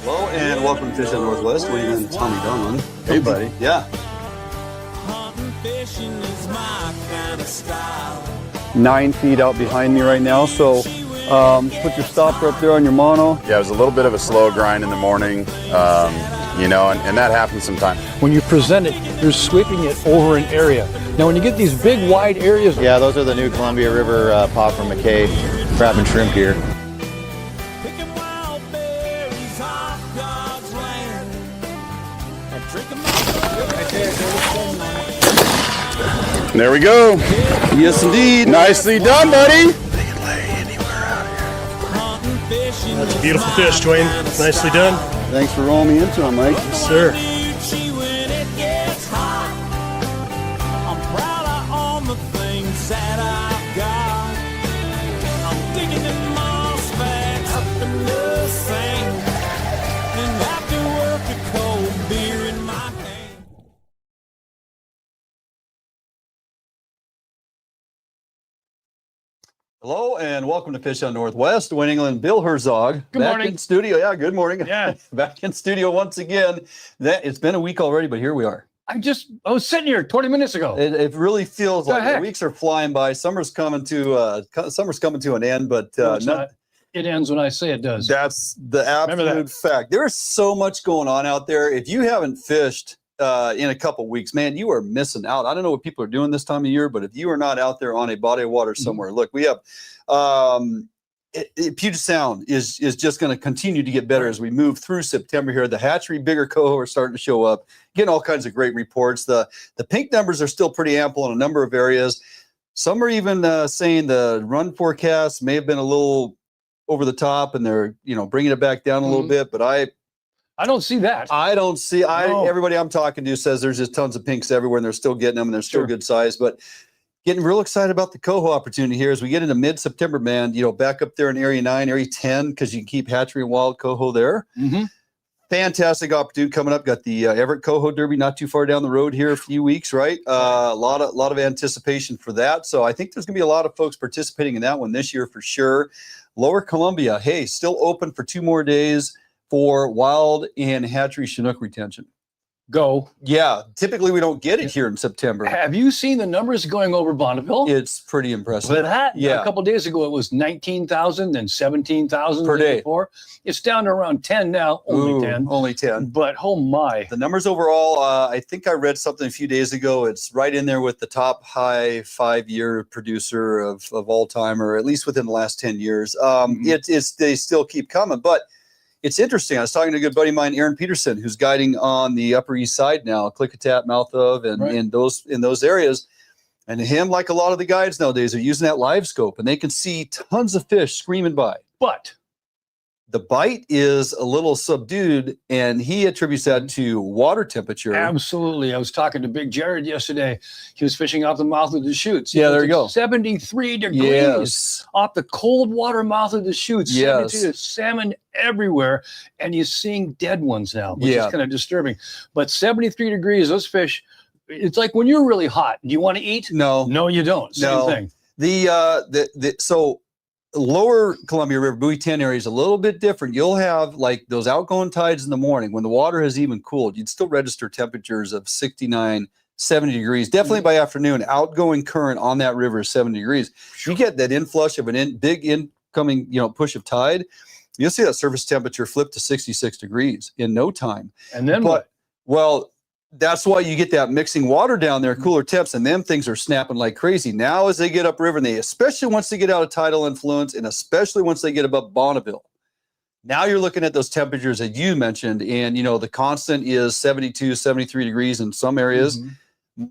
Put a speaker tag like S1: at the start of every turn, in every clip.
S1: Hello and welcome to Fish on Northwest. Wayne and Tommy Donlan.
S2: Hey, buddy.
S1: Yeah.
S2: 9 feet out behind me right now, so put your stopper up there on your mono.
S3: Yeah, it was a little bit of a slow grind in the morning, you know, and that happens sometimes.
S4: When you present it, you're sweeping it over an area. Now, when you get these big, wide areas,
S5: yeah, those are the new Columbia River Pop from McKay crab and shrimp gear.
S3: There we go.
S1: Yes, indeed.
S3: Nicely done, buddy.
S6: That's a beautiful fish, Duane. Nicely done.
S1: Thanks for rolling me into him, Mike.
S6: Yes, sir.
S1: Hello and welcome to Fish on Northwest. Duane Inglin Bill Herzog.
S4: Good
S1: back
S4: morning.
S1: in studio. Yeah, good morning.
S4: Yeah.
S1: Back in studio once again. It's been a week already, but here we are.
S4: I was sitting here 20 minutes ago.
S1: It really feels
S4: The
S1: like the
S4: heck?
S1: weeks are flying by. Summer's coming to an end, but
S4: No, it's not. It ends when I say it does.
S1: that's the
S4: Remember that.
S1: absolute fact. There is so much going on out there. If you haven't fished in a couple weeks, man, you are missing out. I don't know what people are doing this time of year, but if you are not out there on a body of water somewhere, look, we have Puget Sound is just going to continue to get better as we move through September here. The hatchery, bigger coho are starting to show up, getting all kinds of great reports. The pink numbers are still pretty ample in a number of areas. Some are even saying the run forecast may have been a little over the top, and they're bringing it back down a little bit. But I
S4: don't see that.
S1: don't see.
S4: No.
S1: Everybody I'm talking to says there's just tons of pinks everywhere, and they're still getting them, and they're still
S4: Sure.
S1: good size. But getting real excited about the coho opportunity here as we get into mid-September, man. Back up there in Area 9, Area 10, because you can keep hatchery and wild coho there.
S4: Mm-hmm.
S1: Fantastic opportunity coming up. Got the Everett Coho Derby not too far down the road here, a few weeks, right? A lot of anticipation for that. So I think there's going to be a lot of folks participating in that one this year for sure. Lower Columbia, hey, still open for 2 more days for wild and hatchery Chinook retention.
S4: Go.
S1: Yeah, typically we don't get it here in September.
S4: Have you seen the numbers going over Bonneville?
S1: It's pretty impressive.
S4: A couple of days ago, it was 19,000, then 17,000
S1: Per
S4: the day
S1: day.
S4: before. It's down to around 10 now, only 10.
S1: Only 10.
S4: But oh my.
S1: The numbers overall, I think I read something a few days ago. It's right in there with the top high 5-year producer of all time, or at least within the last 10 years. They still keep coming, but it's interesting. I was talking to a good buddy of mine, Aaron Peterson, who's guiding on the Upper East Side now, Klickitat, Mouth of, and
S4: Right.
S1: in those areas. And him, like a lot of the guides nowadays, are using that live scope, and they can see tons of fish screaming by.
S4: But
S1: The bite is a little subdued, and he attributes that to water temperature.
S4: absolutely. I was talking to Big Jared yesterday. He was fishing off the mouth of the chutes.
S1: Yeah, there
S4: It
S1: you
S4: was
S1: go.
S4: at 73 degrees
S1: Yes.
S4: off the cold water mouth of the chutes.
S1: Yes.
S4: 72, salmon everywhere. And you're seeing dead ones now, which
S1: Yeah.
S4: is kind of disturbing. But 73 degrees, those fish, it's like when you're really hot. Do you want to eat?
S1: No.
S4: No, you don't. Same
S1: No.
S4: thing.
S1: So lower Columbia River, Buoy 10 area is a little bit different. You'll have like those outgoing tides in the morning when the water has even cooled. You'd still register temperatures of 69, 70 degrees. Definitely by afternoon, outgoing current on that river is 70 degrees. You get that inflush of big incoming, push of tide. You'll see that surface temperature flip to 66 degrees in no time.
S4: And then
S1: But-
S4: what?
S1: Well, that's why you get that mixing water down there, cooler temps, and them things are snapping like crazy. Now, as they get upriver, and especially once they get out of tidal influence, and especially once they get above Bonneville, now you're looking at those temperatures that you mentioned, and the constant is 72, 73 degrees in some areas.
S4: Mhm.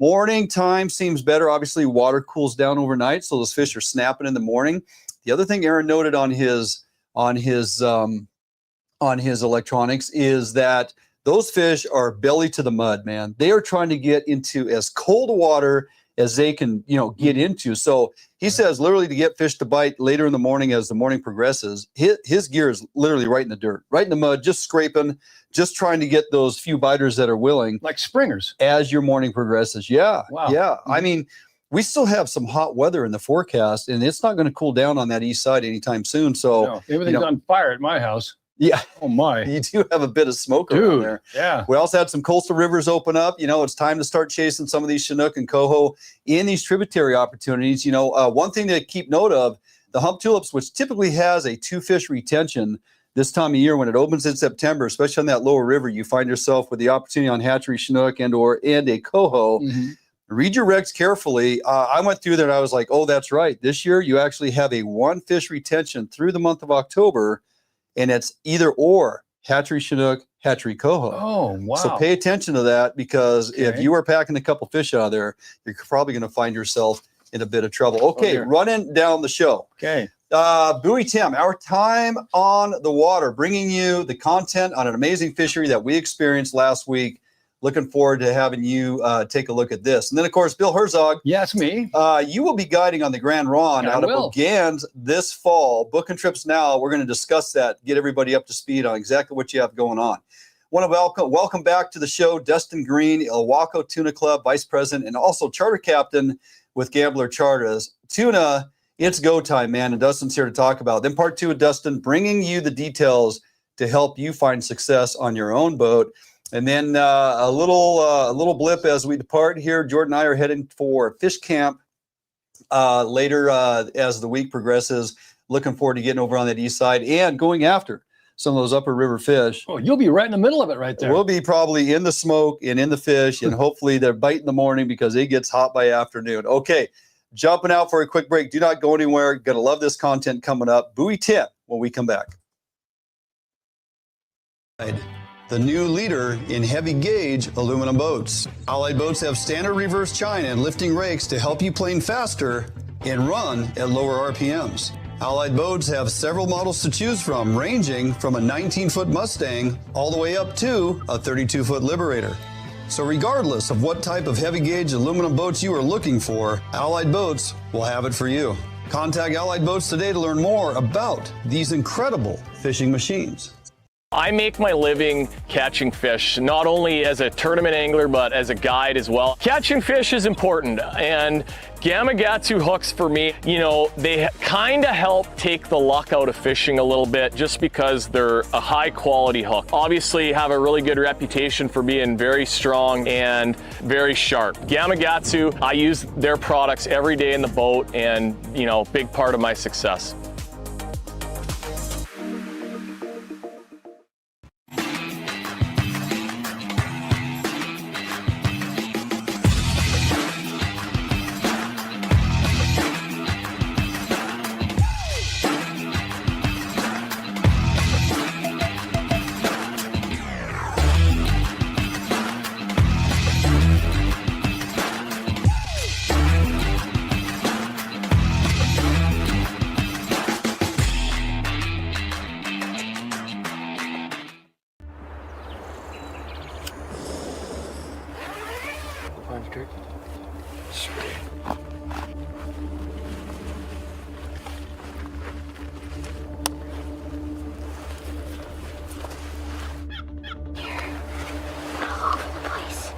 S1: Morning time seems better. Obviously, water cools down overnight, so those fish are snapping in the morning. The other thing Aaron noted on his electronics is that those fish are belly to the mud, man. They are trying to get into as cold water as they can, get into. So he says literally to get fish to bite later in the morning as the morning progresses, his gear is literally right in the dirt, right in the mud, just scraping, just trying to get those few biters that are willing
S4: Like springers.
S1: as your morning progresses. Yeah.
S4: Wow.
S1: Yeah. I mean, we still have some hot weather in the forecast, and it's not going to cool down on that east side anytime soon. So
S4: No, everything's on fire at my house.
S1: Yeah,
S4: Oh my.
S1: you do have a bit of smoke around
S4: Dude,
S1: there.
S4: yeah.
S1: We also had some coastal rivers open up. You know, it's time to start chasing some of these Chinook and Coho in these tributary opportunities. You know, one thing to keep note of, the hump tulips, which typically has a 2-fish retention this time of year when it opens in September, especially on that lower river, you find yourself with the opportunity on hatchery Chinook and a Coho. Read your regs carefully. I went through there and I was like, oh, that's right. This year you actually have a 1-fish retention through the month of October, and it's either or, hatchery Chinook, hatchery Coho.
S4: Oh, wow.
S1: So pay attention to that, because if
S4: Okay.
S1: you are packing a couple fish out of there, you're probably going to find yourself in a bit of trouble. Okay,
S4: dear.
S1: running down the show.
S4: Okay.
S1: Buoy Tim, our time on the water, bringing you the content on an amazing fishery that we experienced last week. Looking forward to having you take a look at this. And then, of course, Bill Herzog.
S4: Yes, me.
S1: You will be guiding on the Grande Ronde out of Boggan this fall. Booking trips now. We're going to discuss that, get everybody up to speed on exactly what you have going on. Want to welcome back to the show Dustin Greene, Ilwaco Tuna Club Vice President and also Charter Captain with Gambler Charter. Tuna, it's go time, man, and Dustin's here to talk about it. Then part 2 of Dustin bringing you the details to help you find success on your own boat. And then a little blip as we depart here. Jordan and I are heading for fish camp later as the week progresses. Looking forward to getting over on that east side and going after some of those upper river fish.
S4: Oh, you'll be right in the middle of it right there.
S1: We'll be probably in the smoke and in the fish, and hopefully they're biting in the morning because it gets hot by afternoon. Okay, jumping out for a quick break. Do not go anywhere. Gonna love this content coming up. Buoy tip when we come back. The new leader in heavy gauge aluminum boats. Allied boats have standard reverse chine and lifting rakes to help you plane faster and run at lower RPMs. Allied boats have several models to choose from, ranging from a 19-foot Mustang all the way up to a 32-foot Liberator. So regardless of what type of heavy gauge aluminum boats you are looking for, Allied Boats will have it for you. Contact Allied Boats today to learn more about these incredible fishing machines.
S7: I make my living catching fish, not only as a tournament angler, but as a guide as well. Catching fish is important, and Gamakatsu hooks for me, you know, they kind of help take the luck out of fishing a little bit just because they're a high quality hook. Obviously have a really good reputation for being very strong and very sharp. Gamakatsu, I use their products every day in the boat, and, you know, big part of my success.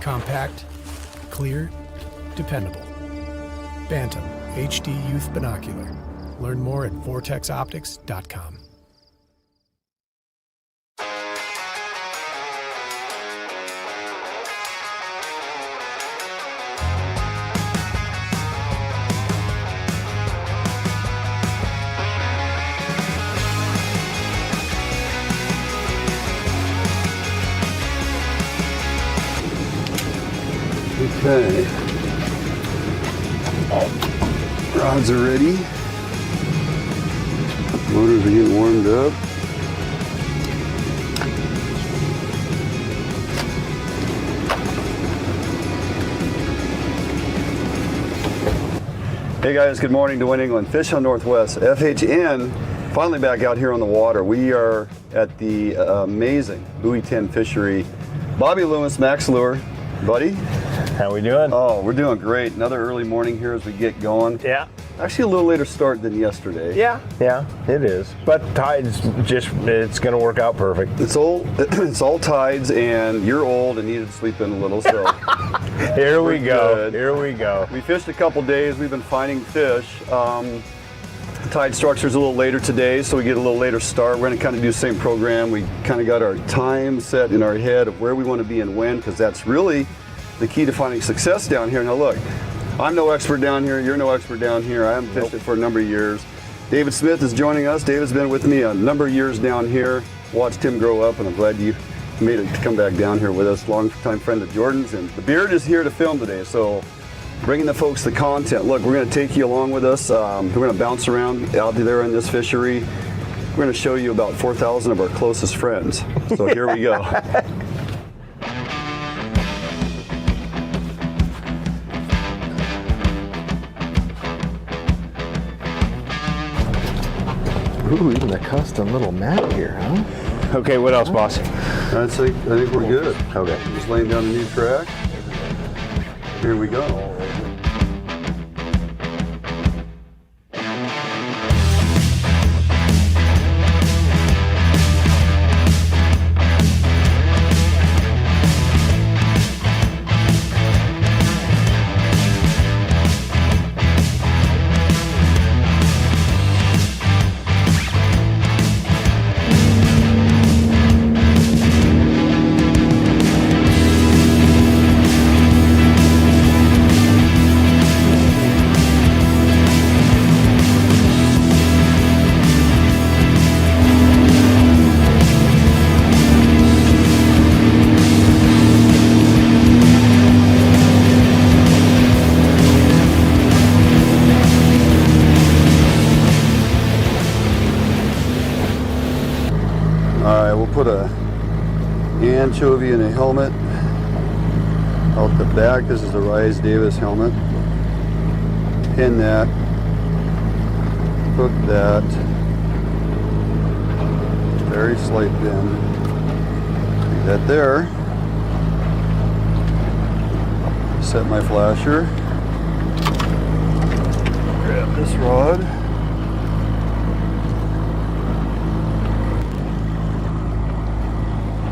S8: Compact, clear, dependable. Bantam HD Youth Binocular. Learn more at vortexoptics.com.
S1: Okay. Rods are ready. Motors are getting warmed up. Hey guys, good morning. Duane Inglin, Fish on Northwest, FHN. Finally back out here on the water. We are at the amazing Buoy 10 fishery. Bobby Loomis, Max Lure. Buddy?
S5: How we doing?
S1: Oh, we're doing great. Another early morning here as we get going.
S5: Yeah.
S1: Actually a little later start than yesterday.
S5: Yeah, it is. But tides it's gonna work out perfect.
S1: It's all tides, and you're old and needed to sleep in a little, so.
S5: Here we go.
S1: Good.
S5: Here we go.
S1: We fished a couple days. We've been finding fish.
S2: tide structure is a little later today, so we get a little later start. We're going to kind of do the same program. We kind of got our time set in our head of where we want to be and when, because that's really the key to finding success down here. Now look, I'm no expert down here. You're no expert down here. I haven't fished it for a number of years. David Smith is joining us. David's been with me a number of years down here. Watched him grow up, and I'm glad you made it to come back down here with us. Long-time friend of Jordan's, and the Beard is here to film today, so bringing the folks the content. Look, we're going to take you along with us. We're going to bounce around out there in this fishery. We're going to show you about 4,000 of our closest friends. So here we go.
S9: Ooh, even a custom little map here, huh?
S5: Okay, what else, boss?
S2: I think we're good.
S5: Okay.
S2: Just laying down a new track. Here we go. Put a anchovy in a helmet out the back. This is the Rise Davis helmet. Pin that, hook that, very slight bend. Leave that there. Set my flasher. Grab this rod.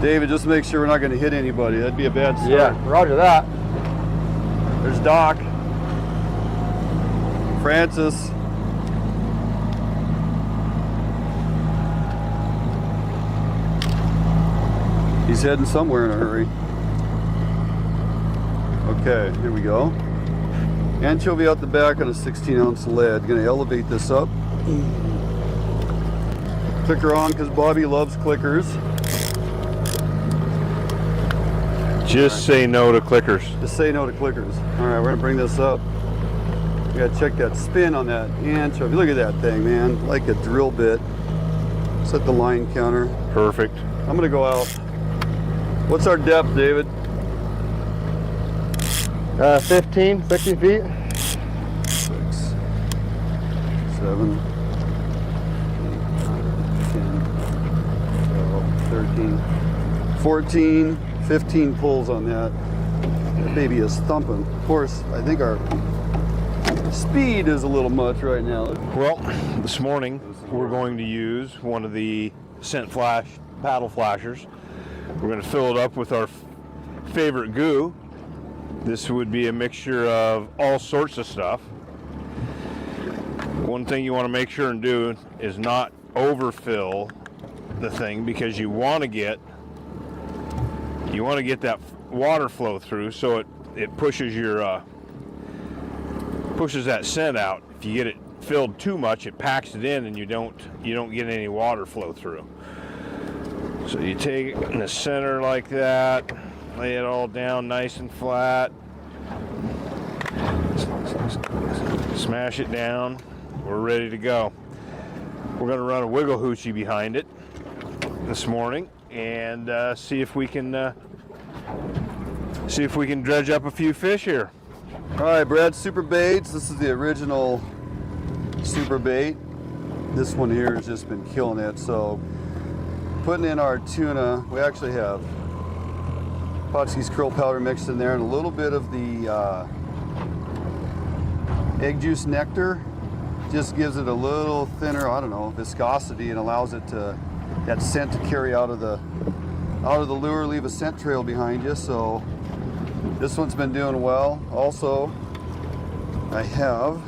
S2: David, just make sure we're not going to hit anybody. That'd be a bad start.
S5: Yeah, roger that.
S2: There's Doc. Francis. He's heading somewhere in a hurry. Okay, here we go. Anchovy out the back on a 16-ounce lead. Going to elevate this up. Clicker on because Bobby loves clickers.
S5: Just say no to clickers.
S2: Just say no to clickers. All right, we're gonna bring this up. We gotta check that spin on that anchovy. Look at that thing, man, like a drill bit. Set the line counter.
S5: Perfect.
S2: I'm gonna go out. What's our depth, David?
S9: 16 feet.
S2: 6, 7, 8, 9, 10, 12, 13, 14. 15 pulls on that. That baby is thumping. Of course, I think our speed is a little much right now.
S5: Well, this morning we're going to use one of the scent flash paddle flashers. We're going to fill it up with our favorite goo. This would be a mixture of all sorts of stuff. One thing you want to make sure and do is not overfill the thing, because you want to get that water flow through, so it pushes your pushes that scent out. If you get it filled too much, it packs it in, and you don't get any water flow through. So you take it in the center like that, lay it all down nice and flat, smash it down. We're ready to go. We're going to run a wiggle hoochie behind it this morning and see if we can dredge up a few fish here.
S2: All right, Brad, super baits. This is the original super bait. This one here has just been killing it. So putting in our tuna, we actually have Potsy's krill powder mixed in there and a little bit of the egg juice nectar. Just gives it a little thinner, I don't know, viscosity, and allows it to, that scent to carry out of the lure, leave a scent trail behind you. So this one's been doing well. Also, I have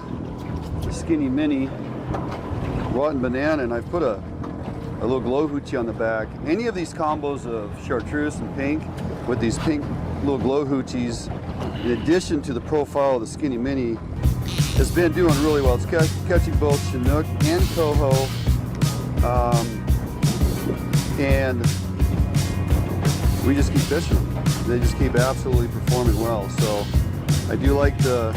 S2: the Skinny Mini rotten banana, and I put a little glow hoochie on the back. Any of these combos of chartreuse and pink with these pink little glow hoochies, in addition to the profile of the Skinny Mini, has been doing really well. It's catching both Chinook and Coho, and we just keep fishing them. They just keep absolutely performing well. So I do like the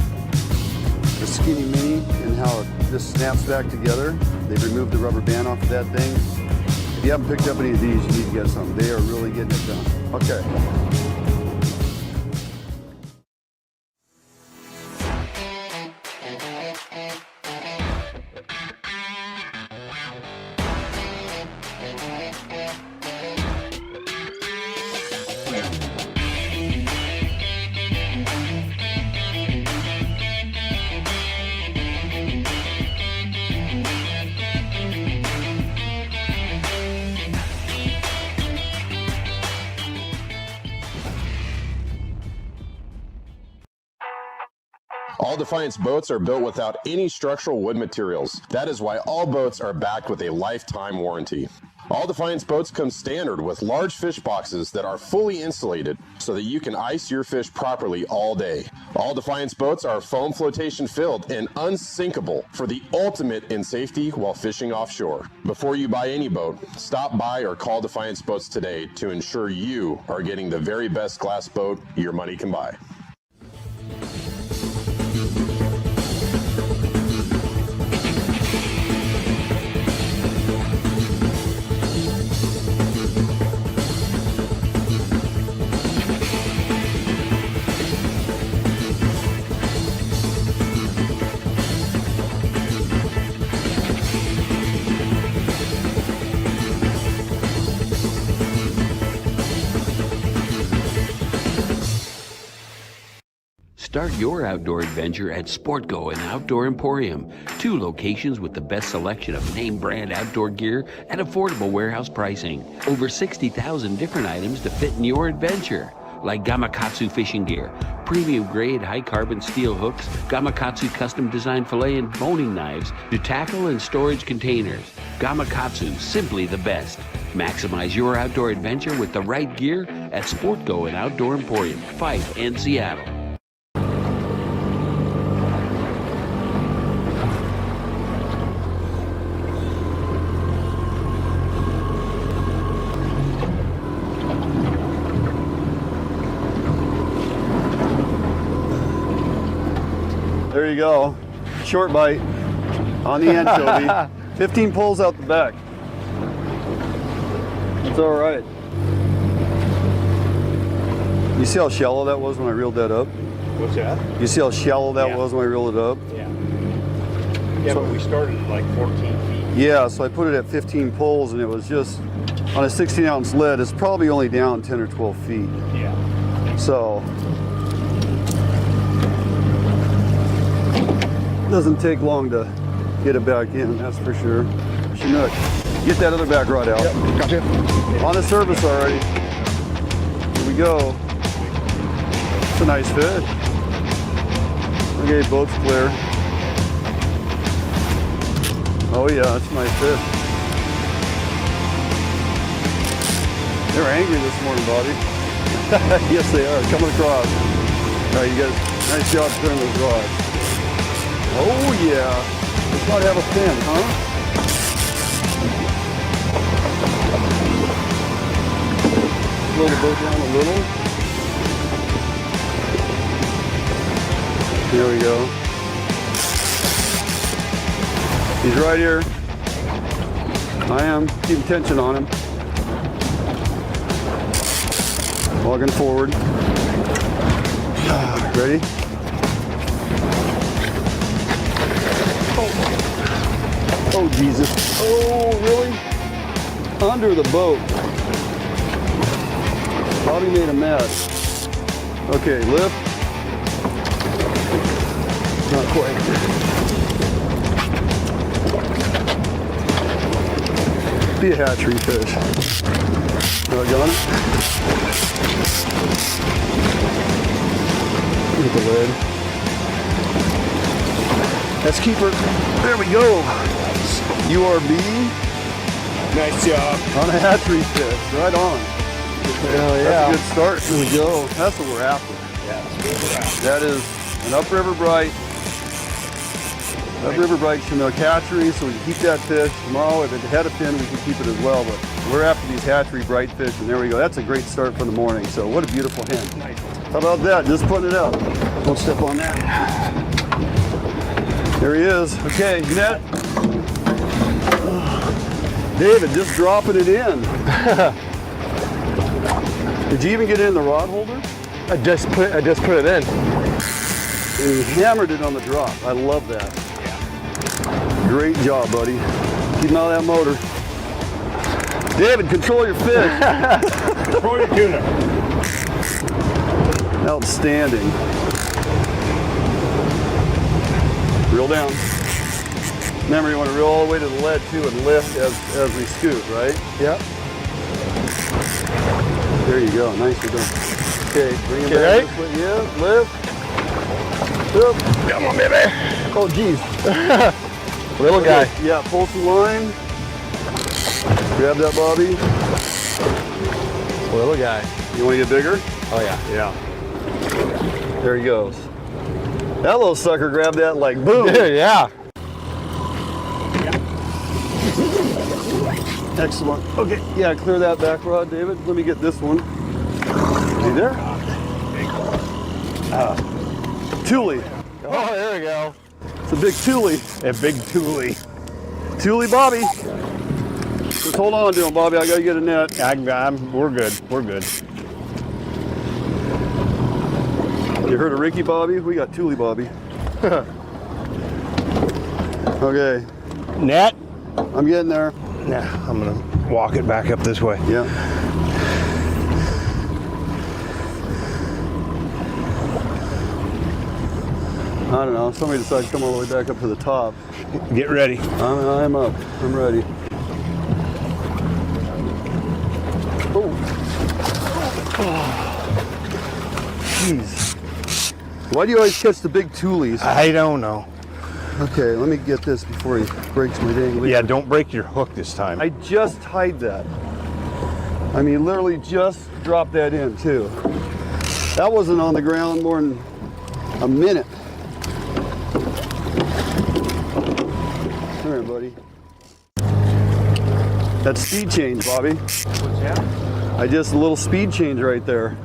S2: Skinny Mini and how it just snaps back together. They've removed the rubber band off of that thing. If you haven't picked up any of these, you need to get some. They are really getting it done. Okay.
S10: All Defiance boats are built without any structural wood materials. That is why all boats are backed with a lifetime warranty. All Defiance boats come standard with large fish boxes that are fully insulated so that you can ice your fish properly all day. All Defiance boats are foam flotation filled and unsinkable for the ultimate in safety while fishing offshore. Before you buy any boat, stop by or call Defiance Boats today to ensure you are getting the very best glass boat your money can buy.
S11: Start your outdoor adventure at SportGo and Outdoor Emporium, 2 locations with the best selection of name brand outdoor gear at affordable warehouse pricing. Over 60,000 different items to fit in your adventure, like Gamakatsu fishing gear, premium grade high carbon steel hooks, Gamakatsu custom designed fillet and boning knives to tackle and storage containers. Gamakatsu, simply the best. Maximize your outdoor adventure with the right gear at SportGo and Outdoor Emporium, Fife and Seattle.
S2: There you go. Short bite on the anchovy. 15 pulls out the back. It's all right. You see how shallow that was when I reeled that up?
S5: What's that?
S2: You see how shallow that was when I reeled it up?
S5: Yeah. Yeah,
S2: So-
S5: but we started at like 14 feet.
S2: Yeah, so I put it at 15 pulls and it was just, on a 16-ounce lead, it's probably only down 10 or 12 feet.
S5: Yeah.
S2: So, it doesn't take long to get it back in, that's for sure. Chinook, get that other back rod out.
S9: Yep, gotcha.
S2: On the surface already. Here we go. It's a nice fish. Okay, boat's clear. Oh yeah, it's a nice fish. They're angry this morning, Bobby. Yes, they are. Coming across. All right, you guys, nice job turning those rods. Oh yeah. Let's not have a fin, huh? Slow the boat down a little. There we go. He's right here. I am. Keeping tension on him. Walking forward. Ready? Oh, Jesus. Oh, really? Under the boat. Bobby made a mess. Okay, lift. Not quite. Be a hatchery fish. Got it? Look at the lid. That's keeper. There we go. URB.
S6: Nice job.
S2: On a hatchery fish, right on.
S9: Hell yeah.
S2: That's a good start. Here we go. That's what we're after.
S6: Yeah, that's what we're after.
S2: That is an upriver bright. Upriver bright Chinook hatchery, so we can keep that fish. Tomorrow, if it had a fin, we can keep it as well. But we're after these hatchery bright fish, and there we go. That's a great start for the morning. So what a beautiful hen.
S6: Nice.
S2: How about that? Just putting it out. Don't step on that. There he is. Okay, net. David, just dropping it in. Did you even get it in the rod holder?
S9: I just put it in.
S2: And he hammered it on the drop. I love that. Great job, buddy. Keep him out of that motor. David, control your fish.
S6: Control your tuna.
S2: Outstanding. Reel down. Remember, you want to reel all the way to the lead too and lift as we scoot, right?
S9: Yep.
S2: There you go. Nicely done. Okay, bring it back.
S9: Right?
S2: This way. Yeah, lift. Up.
S9: Come on, baby. Oh, geez. Little guy.
S2: Yeah, pull some line. Grab that, Bobby.
S9: Little guy.
S2: You want to get bigger?
S9: Oh, yeah.
S2: Yeah. There he goes. That little sucker grabbed that like boom.
S9: Yeah.
S2: Excellent. Okay, yeah, clear that back rod, David. Let me get this one. Are you there? Thule.
S9: Oh, there we go.
S2: It's a big Thule.
S6: A big Thule.
S2: Thule Bobby. Just hold on to him, Bobby. I gotta get a net.
S6: We're good. We're good.
S2: You heard of Ricky Bobby? We got Thule Bobby. Okay.
S6: Net?
S2: I'm getting there.
S6: Nah, I'm gonna walk it back up this way.
S2: Yeah. I don't know. Somebody decided to come all the way back up to the top.
S6: Get ready.
S2: I'm up. I'm ready. Oh. Jeez. Why do you always catch the big Thules?
S6: I don't know.
S2: Okay, let me get this before he breaks my dang lead.
S6: Yeah, don't break your hook this time.
S2: I just tied that. I mean, literally just dropped that in too. That wasn't on the ground more than a minute. Come here, buddy. That's speed change, Bobby.
S6: What's that?
S2: I just a little speed change right there.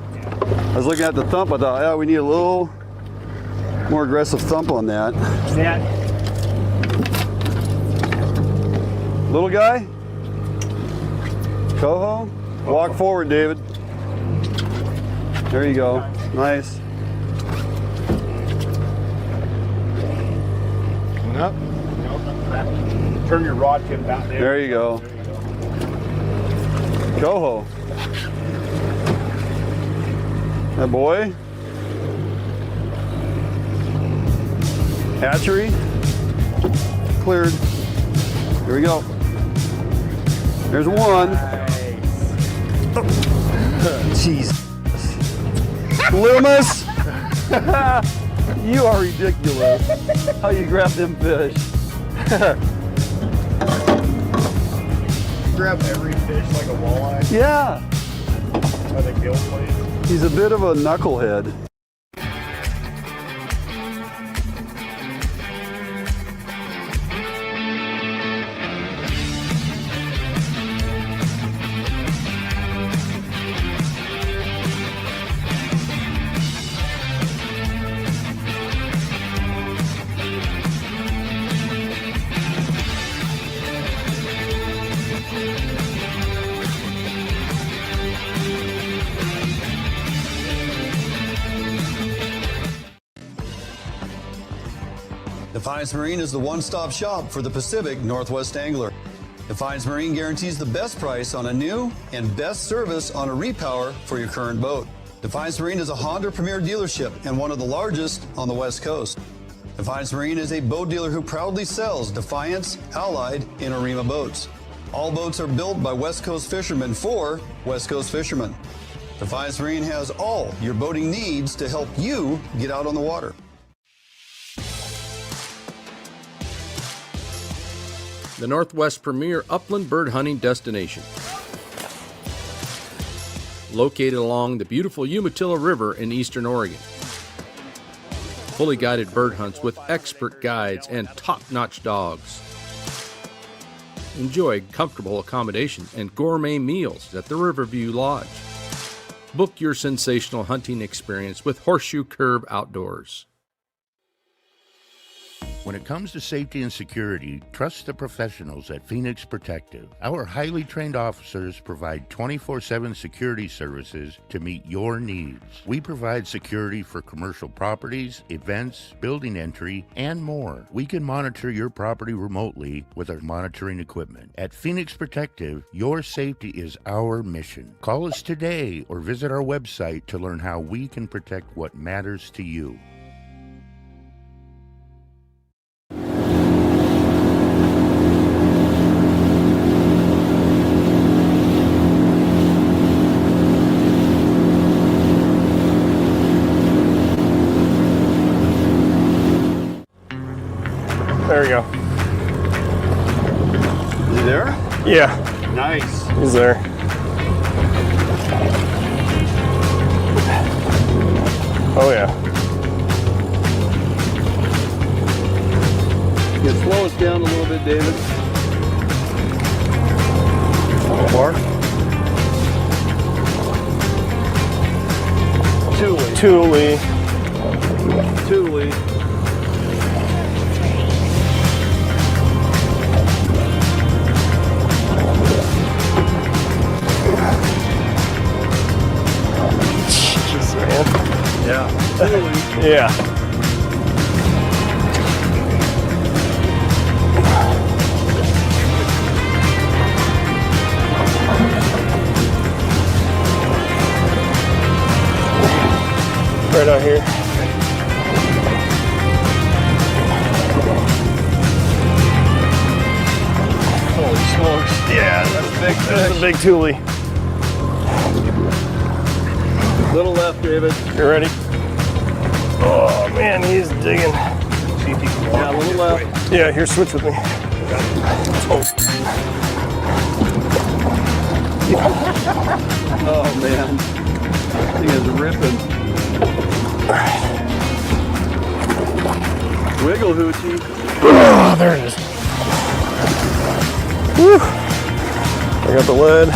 S2: I was looking at the thump. I thought, yeah, we need a little more aggressive thump on that.
S6: Net.
S2: Little guy? Coho? Walk forward, David. There you go. Nice.
S6: Coming up. Turn your rod tip out there.
S2: There you go. Coho. That boy. Hatchery. Cleared. Here we go. There's one. Jeez. Loomis. You are ridiculous. How you grab them fish.
S6: Grab every fish like a walleye.
S2: Yeah.
S6: By the gill plate.
S2: He's a bit of a knucklehead.
S1: Defiance Marine is the one-stop shop for the Pacific Northwest angler. Defiance Marine guarantees the best price on a new and best service on a repower for your current boat. Defiance Marine is a Honda Premier dealership and one of the largest on the West Coast. Defiance Marine is a boat dealer who proudly sells Defiance, Allied, and Arima boats. All boats are built by West Coast fishermen for West Coast fishermen. Defiance Marine has all your boating needs to help you get out on the water.
S12: the Northwest's premier upland bird hunting destination. Located along the beautiful Umatilla River in eastern Oregon. Fully guided bird hunts with expert guides and top-notch dogs. Enjoy comfortable accommodations and gourmet meals at the Riverview Lodge. Book your sensational hunting experience with Horseshoe Curve Outdoors.
S13: When it comes to safety and security, trust the professionals at Phoenix Protective. Our highly trained officers provide 24/7 security services to meet your needs. We provide security for commercial properties, events, building entry, and more. We can monitor your property remotely with our monitoring equipment. At Phoenix Protective, your safety is our mission. Call us today or visit our website to learn how we can protect what matters to you.
S6: There we go.
S2: You there?
S6: Yeah.
S2: Nice.
S6: He's there. Oh yeah.
S2: You can slow us down a little bit, David. How far?
S6: Thule. Jesus, man.
S2: Yeah.
S6: Yeah. Right out here. Holy smokes. Yeah, that's a big fish. That's a big Thule.
S2: Little left, David.
S6: You ready? Oh man, he's digging.
S2: Yeah, a little left.
S6: Yeah, here, switch with me.
S2: Oh man. Thing is ripping. Wiggle hoochie.
S6: Oh, there it is. Woo. I got the lead.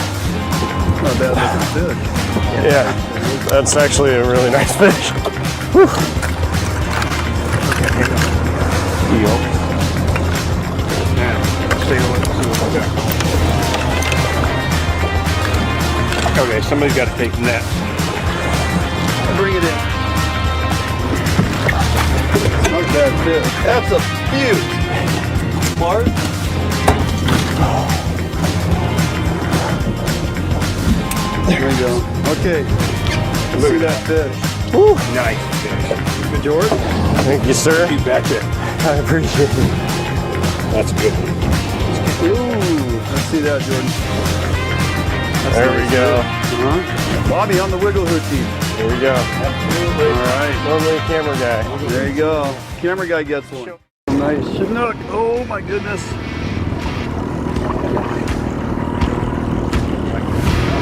S2: Not bad looking fish.
S6: Yeah, that's actually a really nice fish. Woo.
S5: Okay, somebody's got to take the net.
S2: Bring it in. Not bad fish. That's a beaut. Smart. There we go. Okay. Look at that fish.
S6: Woo.
S5: Nice fish.
S2: Good, George.
S6: Thank you, sir.
S5: You betcha.
S6: I appreciate it.
S5: That's a good one.
S2: Ooh. Let's see that, Jordan. That's
S6: there
S2: nice.
S6: we go.
S2: Bobby on the wiggle hoochie.
S6: Here we go.
S2: Absolutely. All right.
S6: Normally a camera guy.
S2: There you go. Camera guy gets one. Nice Chinook. Oh my goodness.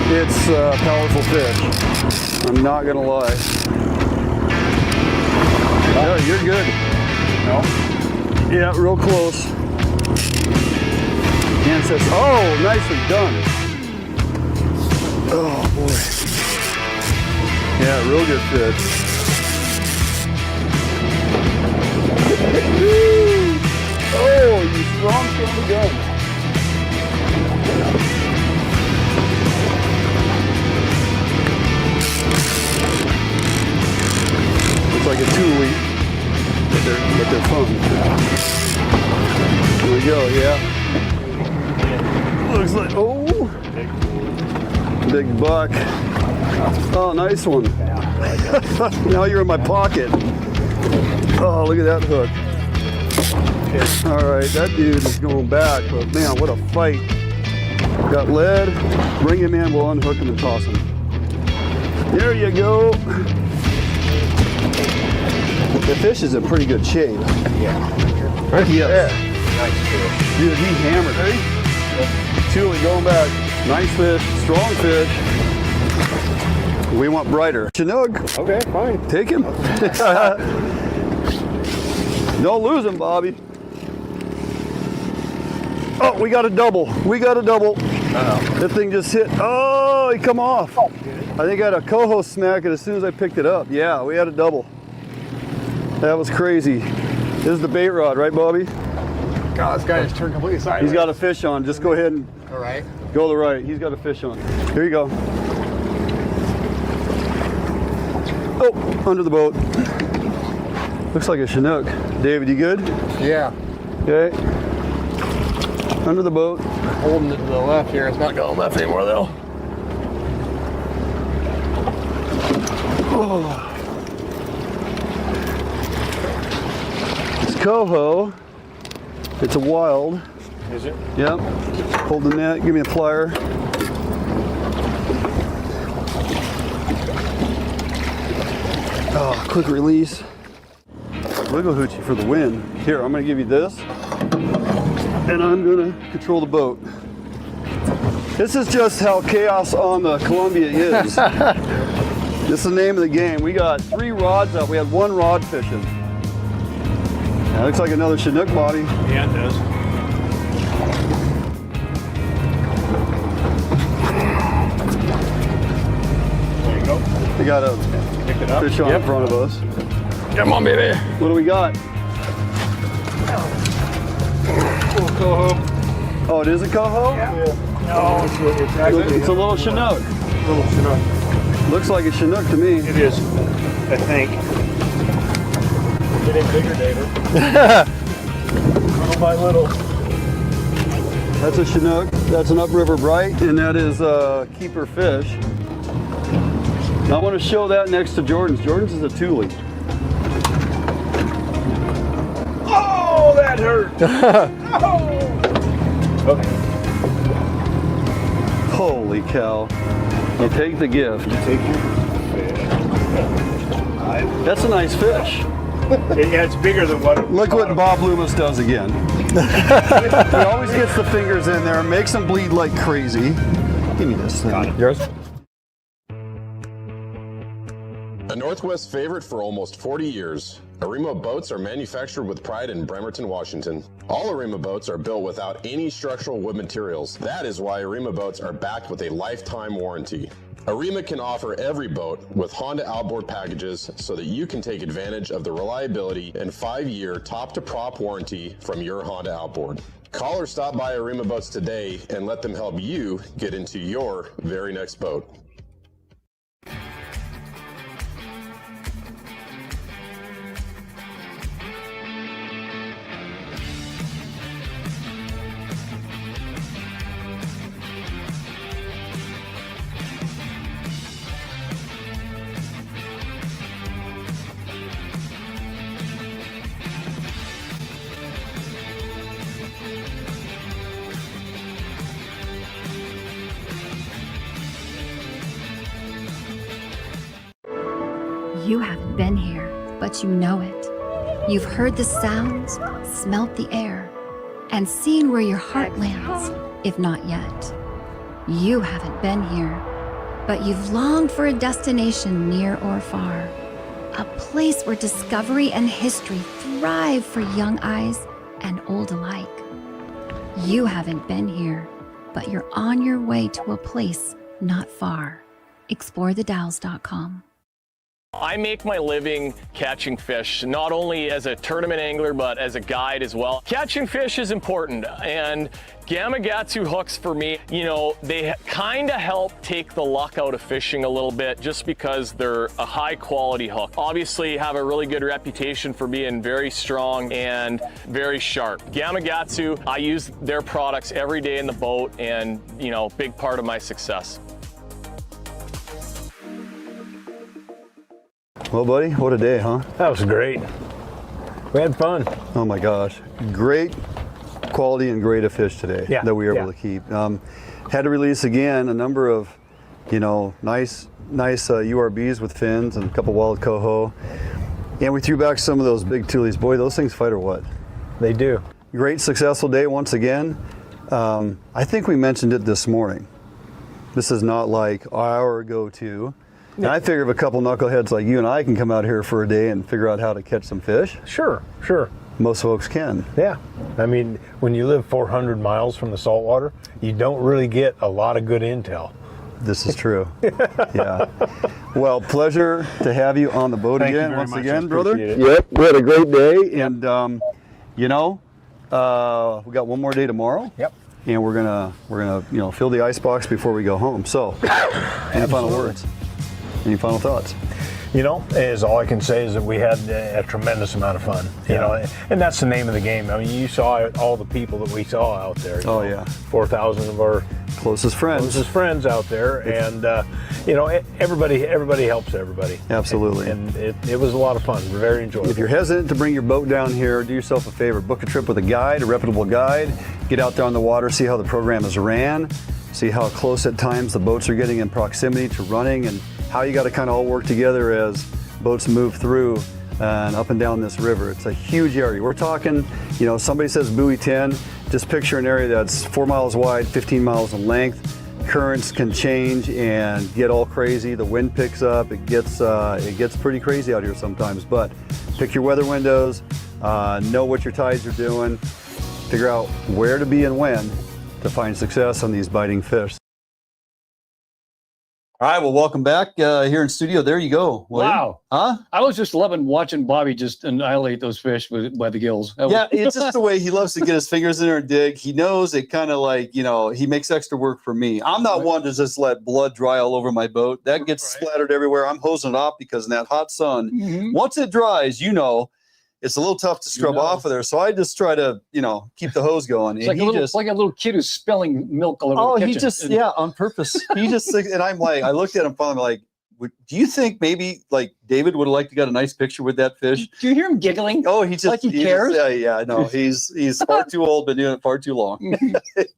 S2: It's a powerful fish. I'm not gonna lie. No, you're good. No? Yeah, real close. And says, oh, nicely done. Oh boy. Yeah, real good fish. Oh, you strong from the gun. Looks like a Thule, but they're fun. Here we go, yeah. Looks like, oh, big buck. Oh, nice one. Now you're in my pocket. Oh, look at that hook. All right, that dude is going back, but man, what a fight. Got lead. Bring him in, we'll unhook him and toss him. There you go. The fish is in pretty good shape.
S5: Yeah.
S2: Right here.
S9: Nice fish.
S2: Dude, he hammered. Ready? Tule going back. Nice fish, strong fish. We want brighter. Chinook.
S9: Okay, fine.
S2: Take him. Don't lose him, Bobby. Oh, we got a double. We got a double.
S9: Uh-oh.
S2: That thing just hit. Oh, he come off. I think I had a Coho smack it as soon as I picked it up. Yeah, we had a double. That was crazy. This is the bait rod, right, Bobby?
S9: God, this guy just turned completely sideways.
S2: He's got a fish on. Just go ahead and
S9: All right.
S2: go to the right. He's got a fish on. Here you go. Oh, under the boat. Looks like a Chinook. David, you good?
S9: Yeah.
S2: Okay. Under the boat.
S9: Holding it to the left here. It's not going left anymore, though.
S2: Oh. It's Coho. It's a wild.
S9: Is it?
S2: Yep. Hold the net. Give me a plier. Oh, quick release. Wiggle hoochie for the win. Here, I'm going to give you this. And I'm going to control the boat. This is just how chaos on the Columbia is. This is the name of the game. We got 3 rods up. We had 1 rod fishing. That looks like another Chinook body.
S9: Yeah, it does. There you go.
S2: We got a fish on in front of us.
S9: Come on, baby.
S2: What do we got?
S9: Coho.
S2: Oh, it is a Coho?
S9: Yeah. No,
S2: it's a little Chinook.
S9: Little Chinook.
S2: Looks like a Chinook to me.
S9: It is, I think. Get in bigger, David. Little by little.
S2: That's a Chinook. That's an upriver bright, and that is a keeper fish. I want to show that next to Jordan's. Jordan's is a Thule.
S9: Oh, that hurt. Oh. Okay.
S2: Holy cow. You take the gift.
S9: You take your fish.
S2: That's a nice fish.
S9: Yeah, it's bigger than what.
S2: Look what Bob Loomis does again. He always gets the fingers in there, makes them bleed like crazy. Give me this thing.
S9: Yours?
S10: A Northwest favorite for almost 40 years, Arima boats are manufactured with pride in Bremerton, Washington. All Arima boats are built without any structural wood materials. That is why Arima boats are backed with a lifetime warranty. Arima can offer every boat with Honda outboard packages so that you can take advantage of the reliability and 5-year top-to-prop warranty from your Honda outboard. Call or stop by Arima Boats today and let them help you get into your very next boat.
S14: You haven't been here, but you know it. You've heard the sounds, smelt the air, and seen where your heart lands, if not yet. You haven't been here, but you've longed for a destination near or far. A place where discovery and history thrive for young eyes and old alike. You haven't been here, but you're on your way to a place not far. ExploreTheDalles.com.
S7: I make my living catching fish, not only as a tournament angler, but as a guide as well. Catching fish is important, and Gamakatsu hooks for me, you know, they kind of help take the luck out of fishing a little bit just because they're a high quality hook. Obviously have a really good reputation for being very strong and very sharp. Gamakatsu, I use their products every day in the boat and, you know, big part of my success.
S2: Well, buddy, what a day, huh?
S9: That was great. We had fun.
S2: Oh my gosh, great quality and grade of fish today that we were able to keep. Had to release again a number of, you know, nice URBs with fins and a couple wild coho, and we threw back some of those big Thules. Boy, those things fight or what?
S9: They do.
S2: great successful day once again. I think we mentioned it this morning. This is not like our go-to. And I figure if a couple knuckleheads like you and I can come out here for a day and figure out how to catch some fish.
S5: Sure.
S2: Most folks can.
S5: Yeah. I mean, when you live 400 miles from the saltwater, you don't really get a lot of good intel.
S2: This is true. Yeah. Well, pleasure to have you on the boat again, once again, brother. Yep. We had a great day, and we got one more day tomorrow.
S5: Yep.
S2: And we're gonna fill the ice box before we go home. So, any final words? Any final thoughts?
S5: As all I can say is that we had a tremendous amount of fun. And that's the name of the game. I mean, you saw all the people that we saw out there. 4,000 of our
S2: closest friends
S5: out there, and everybody helps everybody.
S2: Absolutely.
S5: And it was a lot of fun. Very enjoyable.
S2: If you're hesitant to bring your boat down here, do yourself a favor. Book a trip with a guide, a reputable guide. Get out there on the water, see how the program is ran, see how close at times the boats are getting in proximity to running, and how you got to kind of all work together as boats move through and up and down this river. It's a huge area. We're talking, somebody says Buoy 10, just picture an area that's 4 miles wide, 15 miles in length. Currents can change and get all crazy. The wind picks up. It gets pretty crazy out here sometimes, but pick your weather windows, know what your tides are doing, figure out where to be and when to find success on these biting fish. All right, well, welcome back here in studio. There you go, William.
S4: Wow.
S2: Huh?
S4: I was just loving watching Bobby just annihilate those fish by the gills.
S2: Yeah, it's just the way he loves to get his fingers in there and dig. He knows it kind of like, he makes extra work for me. I'm not one to just let blood dry all over my boat. That gets splattered everywhere. I'm hosing it off because in that hot sun, once it dries, it's a little tough to scrub off of there. So I just try to, keep the hose going.
S4: It's like a little kid who's spilling milk all over the kitchen.
S2: On purpose. And I'm like, I looked at him finally like, do you think maybe like David would have liked to get a nice picture with that fish?
S4: Do you hear him giggling?
S2: Oh, he
S4: cares?
S2: No, he's far too old, been doing it far too long. He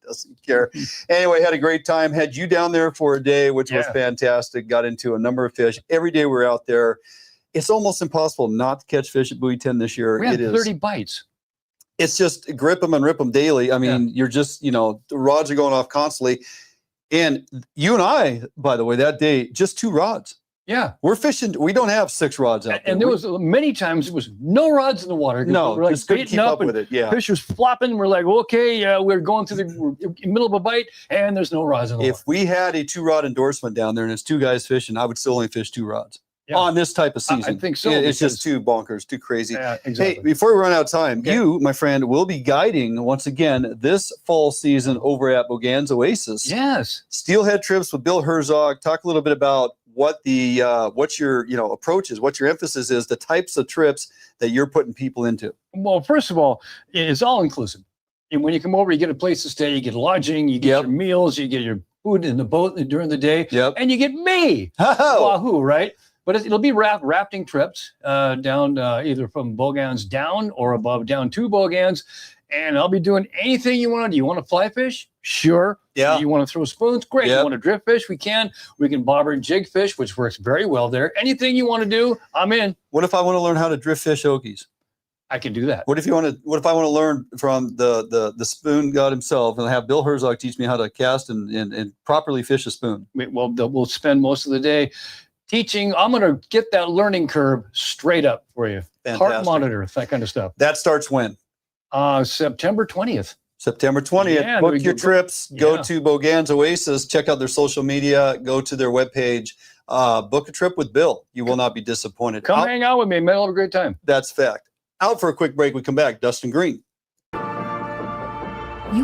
S2: doesn't care. Anyway, had a great time. Had you down there for a day, which was fantastic. Got into a number of fish. Every day we're out there. It's almost impossible not to catch fish at Buoy 10 this year.
S4: We had 30 bites.
S2: It's just grip them and rip them daily. I mean, you're just, the rods are going off constantly. And you and I, by the way, that day, just 2 rods.
S4: Yeah.
S2: We're fishing. We don't have 6 rods out there.
S4: And there was many times it was no rods in the water.
S2: No,
S4: we're
S2: just couldn't keep up with it. Yeah.
S4: Fish was flopping. We're like, okay, we're going through the middle of a bite and there's no rods in the water.
S2: If we had a 2-rod endorsement down there and it's 2 guys fishing, I would still only fish 2 rods. Yeah. On this type of season.
S4: I think so.
S2: It's just too bonkers, too crazy.
S4: Yeah, exactly.
S2: Hey, before we run out of time, you, my friend, will be guiding once again this fall season over at Boggan's Oasis.
S4: Yes.
S2: Steelhead trips with Bill Herzog. Talk a little bit about what your approach is, what your emphasis is, the types of trips that you're putting people into.
S4: Well, first of all, it's all inclusive. And when you come over, you get a place to stay, you get lodging, you get your meals, you get your food in the boat during the day, and you get me. Wahoo, right? But it'll be rafting trips down either from Boggan's down or above down to Boggan's. And I'll be doing anything you want to do. You want to fly fish? Sure.
S2: Yeah.
S4: You want to throw spoons? Great. You want to drift fish? We can. We can bobber and jig fish, which works very well there. Anything you want to do, I'm in.
S2: What if I want to learn how to drift fish okies?
S4: I can do that.
S2: What if I want to learn from the spoon god himself and have Bill Herzog teach me how to cast and properly fish a spoon?
S4: Well, we'll spend most of the day teaching. I'm going to get that learning curve straight up for you.
S2: Fantastic.
S4: Heart monitor, that kind of stuff.
S2: That starts when?
S4: September 20th.
S2: September 20th.
S4: Yeah,
S2: book your trips. Go to Boggan's Oasis. Check out their social media. Go to their webpage. Book a trip with Bill. You will not be disappointed.
S4: Come hang out with me, man. I'll have a great time.
S2: That's fact. Out for a quick break. We come back. Dustin Greene.
S14: You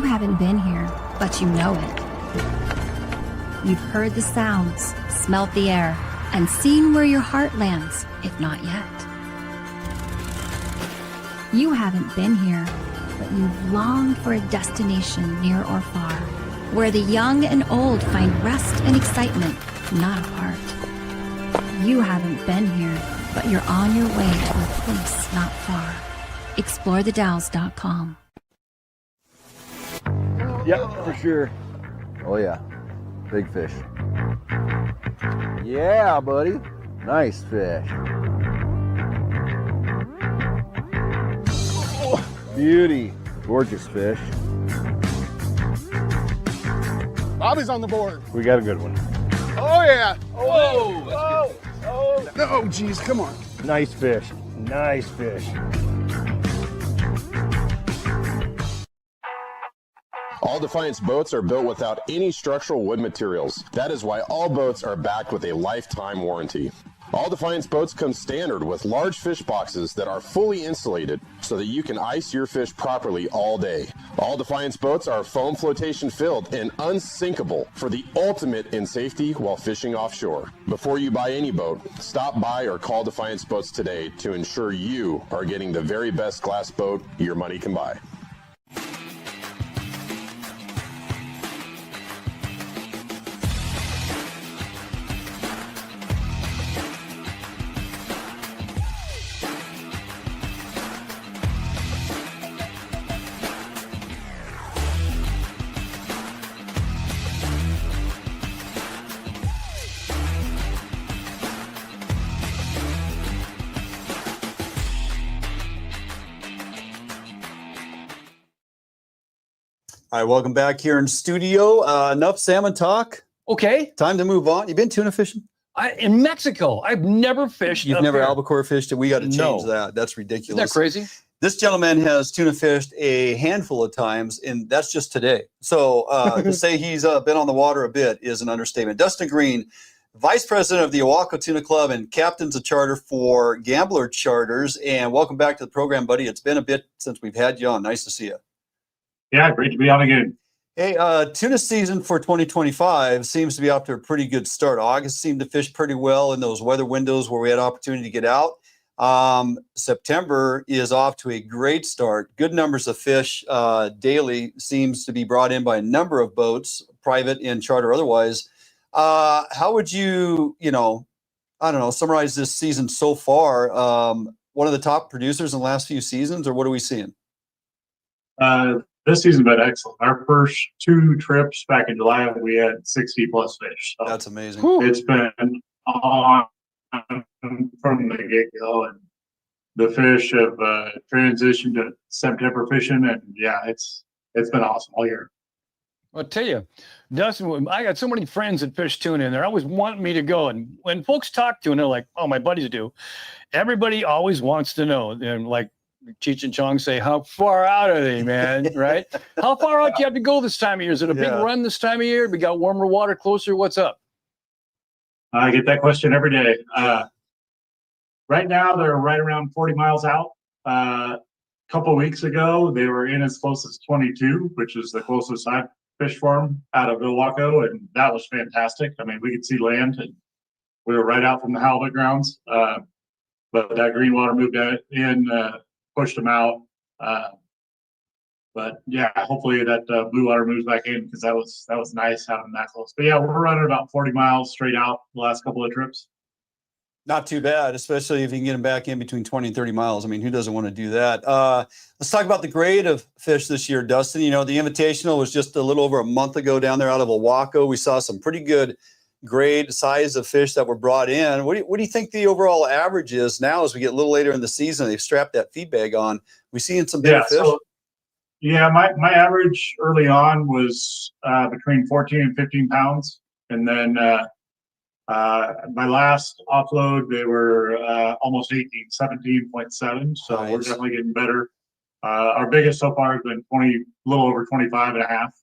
S14: haven't been here, but you know it. You've heard the sounds, smelt the air, and seen where your heart lands, if not yet. You haven't been here, but you've longed for a destination near or far, where the young and old find rest and excitement, not apart. You haven't been here, but you're on your way to a place not far. ExploreTheDalles.com.
S9: Yep, for sure. Oh yeah, big fish. Yeah, buddy. Nice fish. Oh, beauty.
S5: Gorgeous fish.
S9: Bobby's on the board.
S5: We got a good one.
S9: Oh, yeah.
S5: Whoa!
S9: Oh, no, geez, come on.
S5: Nice fish. Nice fish.
S10: All Defiance boats are built without any structural wood materials. That is why all boats are backed with a lifetime warranty. All Defiance boats come standard with large fish boxes that are fully insulated so that you can ice your fish properly all day. All Defiance boats are foam flotation filled and unsinkable for the ultimate in safety while fishing offshore. Before you buy any boat, stop by or call Defiance Boats today to ensure you are getting the very best glass boat your money can buy.
S1: All right, welcome back here in studio. Enough salmon talk.
S4: Okay.
S1: Time to move on. You been tuna fishing?
S4: In Mexico. I've never fished.
S1: You've never albacore fished it? We got to change that. That's ridiculous.
S4: Isn't that crazy?
S1: This gentleman has tuna fished a handful of times, and that's just today. So to say he's been on the water a bit is an understatement. Dustin Greene, Vice President of the Ilwaco Tuna Club and captains a charter for Gambler Charters. And welcome back to the program, buddy. It's been a bit since we've had you on. Nice to see you.
S15: Yeah, great to be on again.
S1: Hey, tuna season for 2025 seems to be off to a pretty good start. August seemed to fish pretty well in those weather windows where we had opportunity to get out. September is off to a great start. Good numbers of fish daily seems to be brought in by a number of boats, private and charter otherwise. How would you, summarize this season so far? One of the top producers in the last few seasons, or what are we seeing?
S15: This season's been excellent. Our first 2 trips back in July, we had 60 plus fish. So
S1: that's amazing.
S15: It's been on from the get-go, and the fish have transitioned to September fishing, and yeah, it's been awesome all year.
S4: I'll tell you, Dustin, I got so many friends that fish tuna, and they're always wanting me to go. And when folks talk to, and they're like, "Oh, my buddies do," everybody always wants to know. And like Cheech and Chong say, how far out are they, man? Right? How far out do you have to go this time of year? Is it a big run this time of year? We got warmer water closer? What's up?
S15: I get that question every day. Right now, they're right around 40 miles out. A couple of weeks ago, they were in as close as 22, which is the closest I've fished for them out of Ilwaco, and that was fantastic. I mean, we could see land, and we were right out from the halibut grounds. But that green water moved in, pushed them out. But yeah, hopefully that blue water moves back in, because that was nice having that close. But yeah, we're running about 40 miles straight out the last couple of trips.
S1: Not too bad, especially if you can get them back in between 20 and 30 miles. I mean, who doesn't want to do that? Let's talk about the grade of fish this year, Dustin. You know, the Invitational was just a little over a month ago down there out of Ilwaco. We saw some pretty good grade size of fish that were brought in. What do you think the overall average is now as we get a little later in the season? They've strapped that feed bag on. We seeing some bigger fish? So,
S15: yeah, my average early on was between 14 and 15 pounds. And then my last offload, they were almost 18, 17.7. So nice. We're definitely getting better. Our biggest so far has been a little over 25 and a half.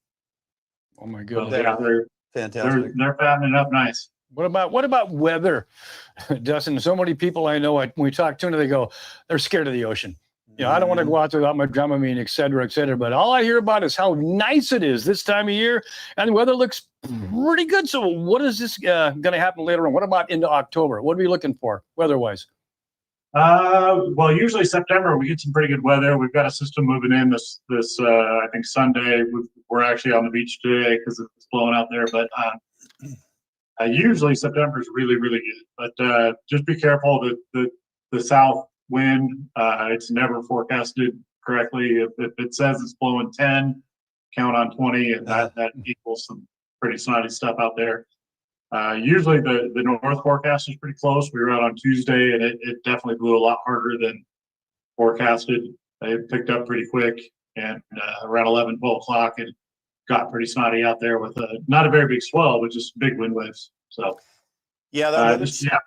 S4: Oh my goodness.
S15: So, yeah, they're
S1: fantastic.
S15: They're fattening up nice.
S4: What about weather, Dustin? So many people I know, when we talk tuna, they go, they're scared of the ocean. You know, I don't want to go out there without my Dramamine, et cetera, et cetera. But all I hear about is how nice it is this time of year, and the weather looks pretty good. So what is this going to happen later on? What about into October? What are we looking for weather-wise?
S15: Well, usually September we get some pretty good weather. We've got a system moving in this I think Sunday. We're actually on the beach today because it's blowing out there. But usually September is really, really good. But just be careful that the south wind, it's never forecasted correctly. If it says it's blowing 10, count on 20, and that equals some pretty snotty stuff out there. Usually the north forecast is pretty close. We were out on Tuesday, and it definitely blew a lot harder than forecasted. It picked up pretty quick. and around 11, 12 o'clock, it got pretty snotty out there with not a very big swell, but just big wind waves. So
S1: yeah,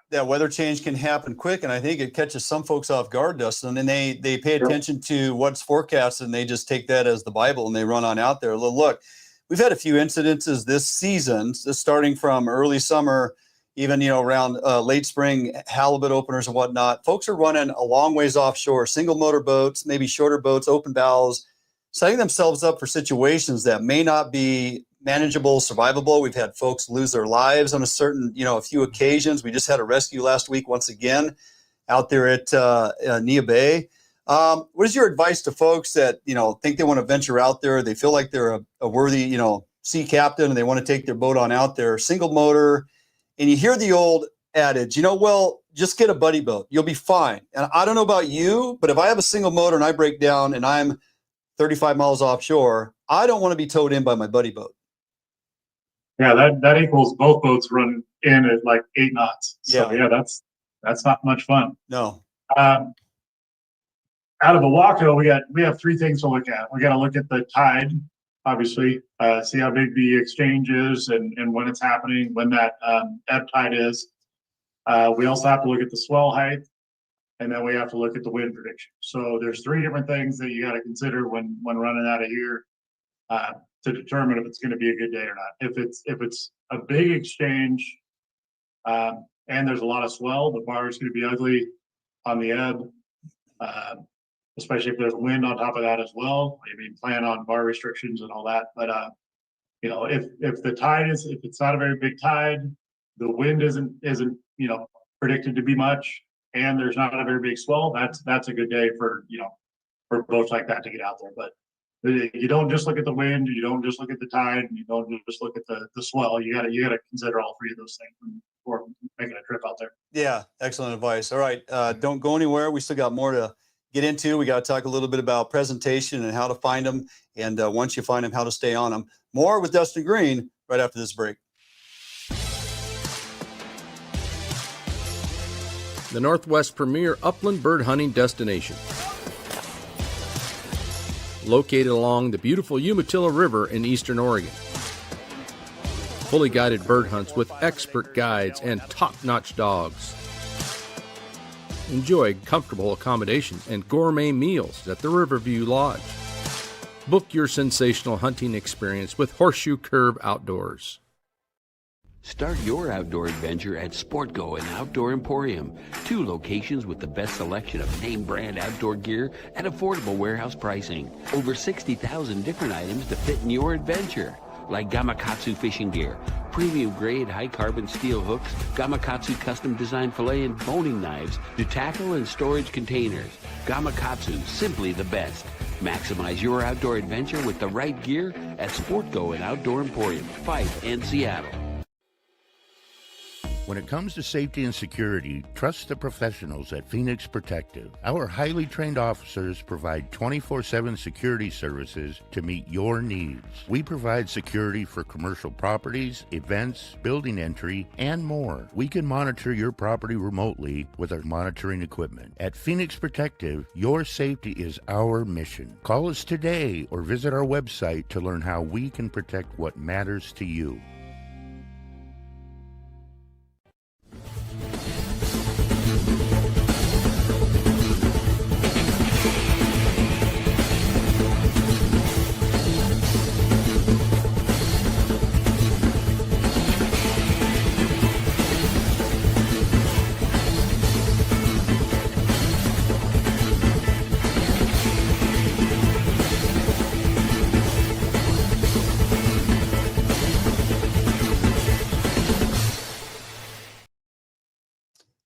S1: that weather change can happen quick, and I think it catches some folks off guard, Dustin, and they pay attention to what's forecasted, and they just take that as the Bible, and they run on out there. Look, we've had a few incidences this season, starting from early summer, even around late spring, halibut openers and whatnot. Folks are running a long ways offshore, single motor boats, maybe shorter boats, open bows, setting themselves up for situations that may not be manageable, survivable. We've had folks lose their lives on a few occasions. We just had a rescue last week, once again, out there at Nia Bay. What is your advice to folks that, think they want to venture out there? They feel like they're a worthy, sea captain, and they want to take their boat on out there, single motor. And you hear the old adage, well, just get a buddy boat. You'll be fine. And I don't know about you, but if I have a single motor and I break down and I'm 35 miles offshore, I don't want to be towed in by my buddy boat.
S15: Yeah, that equals both boats running in at like 8 knots. So yeah, that's not much fun.
S1: No.
S15: Out of Ilwaco, we have 3 things to look at. We got to look at the tide, obviously, see how big the exchange is and when it's happening, when that ebb tide is. We also have to look at the swell height, and then we have to look at the wind prediction. So there's 3 different things that you got to consider when running out of here to determine if it's going to be a good day or not. If it's a big exchange and there's a lot of swell, the bar is going to be ugly on the ebb, especially if there's wind on top of that as well. Maybe plan on bar restrictions and all that. But if the tide if it's not a very big tide, the wind isn't predicted to be much, and there's not a very big swell, that's a good day for boats like that to get out there. But you don't just look at the wind, you don't just look at the tide, and you don't just look at the swell. You gotta consider all 3 of those things before making a trip out there.
S1: Yeah, excellent advice. All right, don't go anywhere. We still got more to get into. We got to talk a little bit about presentation and how to find them, and once you find them, how to stay on them. More with Dustin Greene right after this break.
S12: The Northwest premier upland bird hunting destination. Located along the beautiful Umatilla River in eastern Oregon. Fully guided bird hunts with expert guides and top-notch dogs. Enjoy comfortable accommodations and gourmet meals at the Riverview Lodge. Book your sensational hunting experience with Horseshoe Curve Outdoors.
S11: Start your outdoor adventure at SportGo and Outdoor Emporium, 2 locations with the best selection of name brand outdoor gear at affordable warehouse pricing. Over 60,000 different items to fit in your adventure, like Gamakatsu fishing gear, premium grade high carbon steel hooks, Gamakatsu custom designed fillet and boning knives to tackle and storage containers. Gamakatsu, simply the best. Maximize your outdoor adventure with the right gear at SportGo and Outdoor Emporium, Fife and Seattle.
S13: When it comes to safety and security, trust the professionals at Phoenix Protective. Our highly trained officers provide 24/7 security services to meet your needs. We provide security for commercial properties, events, building entry, and more. We can monitor your property remotely with our monitoring equipment. At Phoenix Protective, your safety is our mission. Call us today or visit our website to learn how we can protect what matters to you.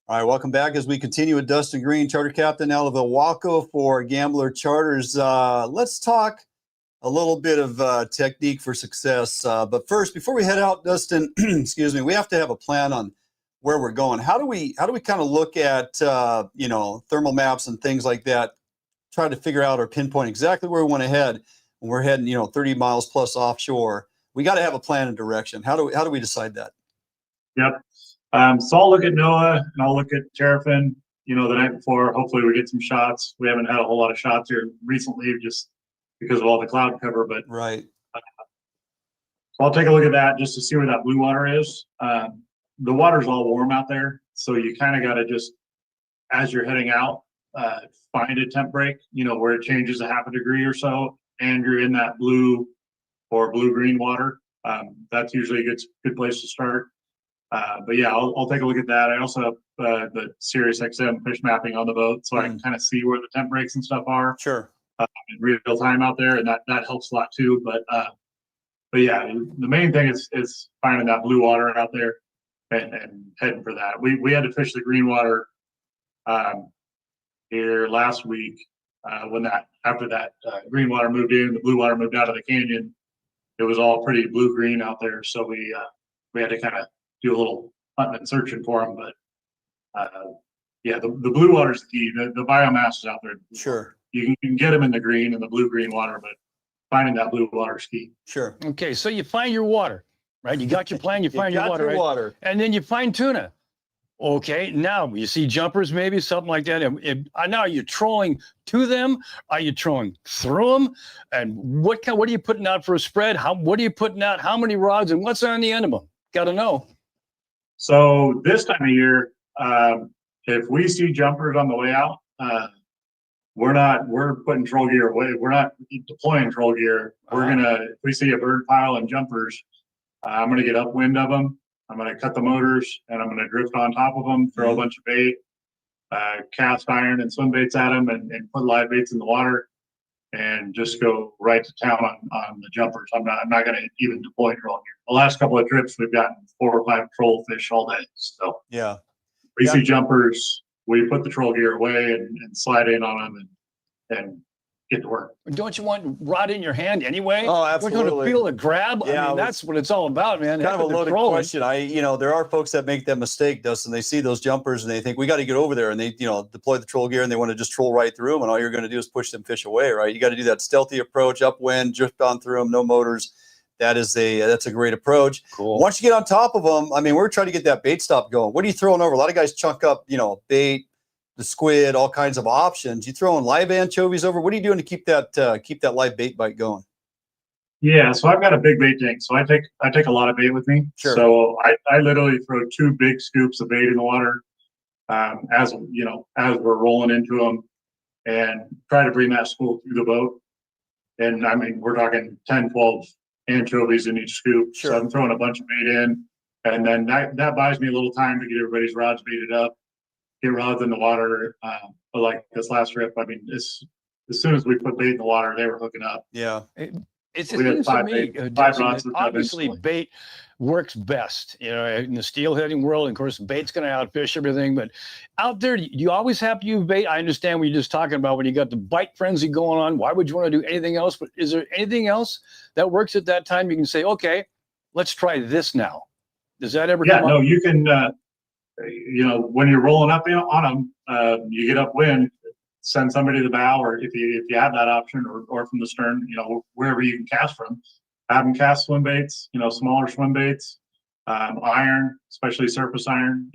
S1: All right, welcome back as we continue with Dustin Greene, charter captain out of Ilwaco for Gambler Charters. Let's talk a little bit of technique for success. But first, before we head out, Dustin, excuse me, we have to have a plan on where we're going. How do we kind of look at thermal maps and things like that, try to figure out or pinpoint exactly where we want to head when we're heading 30 miles plus offshore? We got to have a plan and direction. How do we decide that?
S15: Yep. So I'll look at NOAA and I'll look at Terrapin, the night before. Hopefully we get some shots. We haven't had a whole lot of shots here recently, just because of all the cloud cover. But
S1: right.
S15: So I'll take a look at that just to see where that blue water is. The water's all warm out there, so you kind of got to just, as you're heading out, find a temp break, where it changes a half a degree or so, and you're in that blue or blue-green water. That's usually a good place to start. But yeah, I'll take a look at that. I also have the Sirius XM fish mapping on the boat, so I can kind of see where the temp breaks and stuff are.
S1: Sure.
S15: In real time out there, and that helps a lot too. But yeah, the main thing is finding that blue water out there and heading for that. We had to fish the green water here last week after that green water moved in, the blue water moved out of the canyon. It was all pretty blue green out there, so we had to kind of do a little hunting and searching for them. But yeah, the blue water is the key. The biomass is out there.
S1: Sure.
S15: You can get them in the green and the blue-green water, but finding that blue water is key.
S1: Sure.
S4: Okay, so you find your water, right? You got your plan, you find your water, right?
S1: Water.
S4: And then you find tuna. Okay, now you see jumpers, maybe something like that. Now are you trolling to them? Are you trolling through them? And what are you putting out for a spread? What are you putting out? How many rods? And what's on the end of them? Got to know.
S15: So this time of year, if we see jumpers on the way out, we're putting troll gear away. We're not deploying troll gear. If we see a bird pile and jumpers, I'm going to get upwind of them. I'm going to cut the motors and I'm going to drift on top of them, throw a bunch of bait, cast iron and swim baits at them and put live baits in the water and just go right to town on the jumpers. I'm not going to even deploy troll gear. The last couple of trips, we've gotten 4 or 5 troll fish all day. So
S1: yeah,
S15: we see jumpers, we put the troll gear away and slide in on them and get to work.
S4: Don't you want rod in your hand anyway?
S1: Oh, absolutely.
S4: We're going to feel the grab.
S1: Yeah,
S4: I mean, that's what it's all about, man.
S1: Kind of a loaded question. There are folks that make that mistake, Dustin. They see those jumpers and they think we got to get over there, and they, deploy the troll gear and they want to just troll right through them, and all you're going to do is push them fish away, right? You got to do that stealthy approach, upwind, drift on through them, no motors. That's a great approach.
S4: Cool.
S1: Once you get on top of them, I mean, we're trying to get that bait stop going. What are you throwing over? A lot of guys chunk up, bait, the squid, all kinds of options. You throwing live anchovies over? What are you doing to keep that live bait bite going?
S15: Yeah, so I've got a big bait tank. So I take a lot of bait with me.
S1: Sure.
S15: So I literally throw 2 big scoops of bait in the water as we're rolling into them and try to bring that spool through the boat. And I mean, we're talking 10, 12 anchovies in each scoop.
S1: Sure.
S15: So I'm throwing a bunch of bait in, and then that buys me a little time to get everybody's rods baited up, get rods in the water. But like this last trip, I mean, as soon as we put bait in the water, they were hooking up.
S1: Yeah.
S4: It seems to me, obviously, bait works best, in the steelheading world. And of course, bait's going to outfish everything. But out there, you always have to use bait. I understand what you're just talking about when you got the bite frenzy going on. Why would you want to do anything else? But is there anything else that works at that time? You can say, okay, let's try this now. Does that ever come up?
S15: No, you can, when you're rolling up on them, you get upwind, send somebody to the bow, or if you have that option, or from the stern, wherever you can cast from, have them cast swim baits, smaller swim baits, iron, especially surface iron,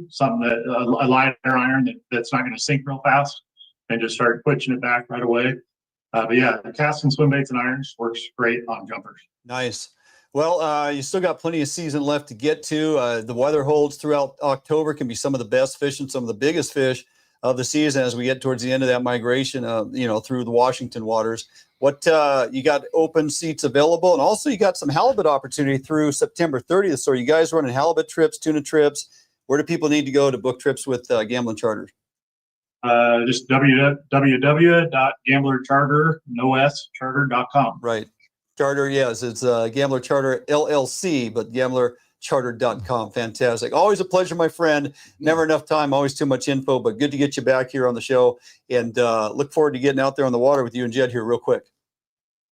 S15: something that a lighter iron that's not going to sink real fast, and just start pushing it back right away. But yeah, casting swim baits and irons works great on jumpers.
S1: Nice. Well, you still got plenty of season left to get to. The weather holds throughout October, can be some of the best fish and some of the biggest fish of the season as we get towards the end of that migration, through the Washington waters. What you got open seats available, and also you got some halibut opportunity through September 30th. So are you guys running halibut trips, tuna trips? Where do people need to go to book trips with Gambling Charter?
S15: Just www.gamblercharter.com.
S1: Right. Charter, yes, it's Gambler Charter LLC, but gamblercharter.com. Fantastic. Always a pleasure, my friend. Never enough time, always too much info, but good to get you back here on the show, and look forward to getting out there on the water with you and Jed here real quick.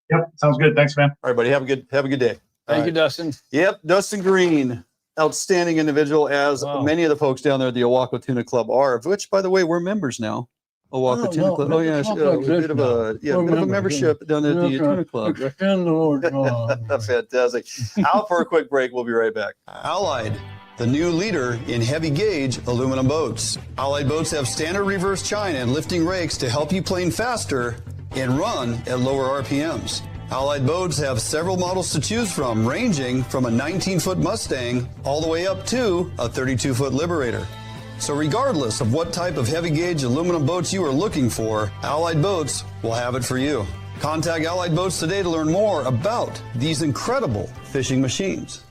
S15: Yep, sounds good. Thanks, man.
S1: All right, buddy. Have a good day.
S4: Thank you, Dustin.
S1: Yep, Dustin Greene, outstanding individual, as many of the folks down there at the Ilwaco Tuna Club are, of which, by the way, we're members now. Ilwaco Tuna Club. Oh yeah, a bit of a membership down at the Tuna Club. Fantastic. Out for a quick break. We'll be right back. Allied, the new leader in heavy gauge aluminum boats. Allied boats have standard reverse chine and lifting rakes to help you plane faster and run at lower RPMs. Allied Boats have several models to choose from, ranging from a 19-foot Mustang all the way up to a 32-foot Liberator. So regardless of what type of heavy gauge aluminum boats you are looking for, Allied Boats will have it for you. Contact Allied Boats today to learn more about these incredible fishing machines.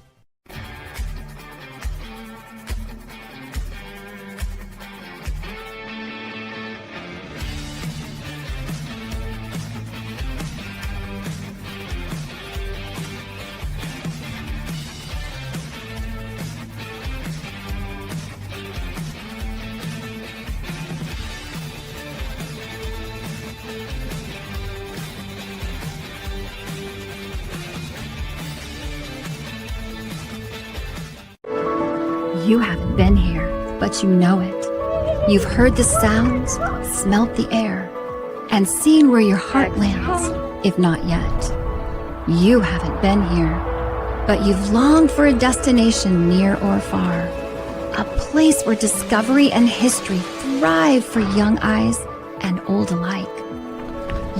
S14: You haven't been here, but you know it. You've heard the sounds, smelt the air, and seen where your heart lands, if not yet. You haven't been here, but you've longed for a destination near or far. A place where discovery and history thrive for young eyes and old alike.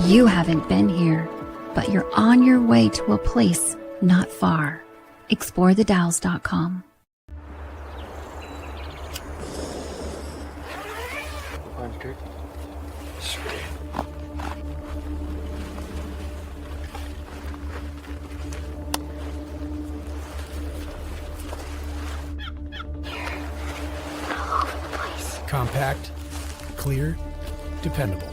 S14: You haven't been here, but you're on your way to a place not far. ExploreTheDalles.com.
S8: Compact, clear, dependable.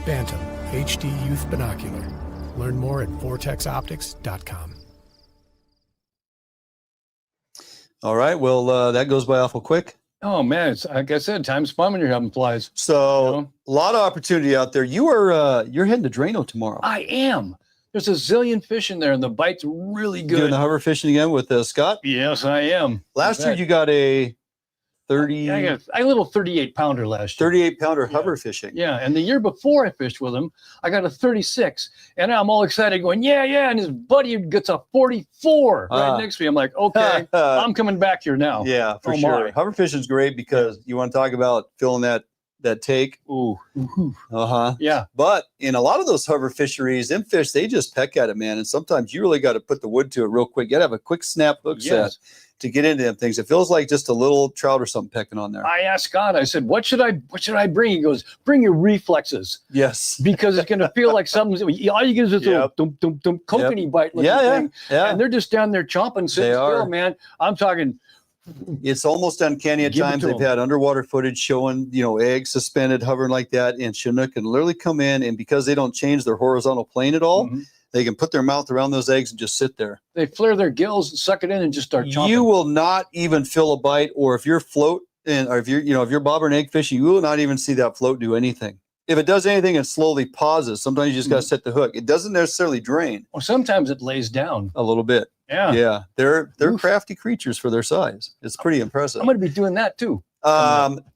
S8: Bantam HD Youth Binocular. Learn more at vortexoptics.com.
S1: All right. Well, that goes by awful quick.
S4: Oh man, it's like I said, time's fun when you're having flies.
S1: So a lot of opportunity out there. You are you're heading to Drano tomorrow.
S4: I am. There's a zillion fish in there, and the bite's really good.
S1: Doing the hover fishing again with Scott?
S4: Yes, I am.
S1: Last year you got a 30.
S4: I got a little 38-pounder last year.
S1: 38-pounder hover fishing.
S4: Yeah, and the year before I fished with him, I got a 36, and I'm all excited, going, yeah, and his buddy gets a 44 right next to me. I'm like, okay, I'm coming back here now.
S1: Yeah, for sure. Hover fishing is great because you want to talk about filling that take.
S4: Ooh.
S1: Yeah. But in a lot of those hover fisheries, them fish, they just peck at it, man. And sometimes you really got to put the wood to it real quick. You got to have a quick snap hook set to get into them things. It feels like just a little trout or something pecking on there.
S4: I asked Scott, I said, what should I bring? He goes, bring your reflexes.
S1: Yes.
S4: Because it's going to feel like something's, all you get is this little dum kokanee bite looking thing.
S1: Yeah.
S4: And they're just down there chomping, sitting still, man. I'm talking.
S1: It's almost uncanny at times. They've had underwater footage showing, eggs suspended, hovering like that. And Chinook can literally come in, and because they don't change their horizontal plane at all, they can put their mouth around those eggs and just sit there.
S4: They flare their gills and suck it in and just start chomping.
S1: You will not even feel a bite, or if you're float and or if you're bobber and egg fishing, you will not even see that float do anything. If it does anything, it slowly pauses. Sometimes you just got to set the hook. It doesn't necessarily drain.
S4: Well, sometimes it lays down
S1: a little bit.
S4: Yeah.
S1: Yeah. They're crafty creatures for their size. It's pretty impressive.
S4: I'm going to be doing that too.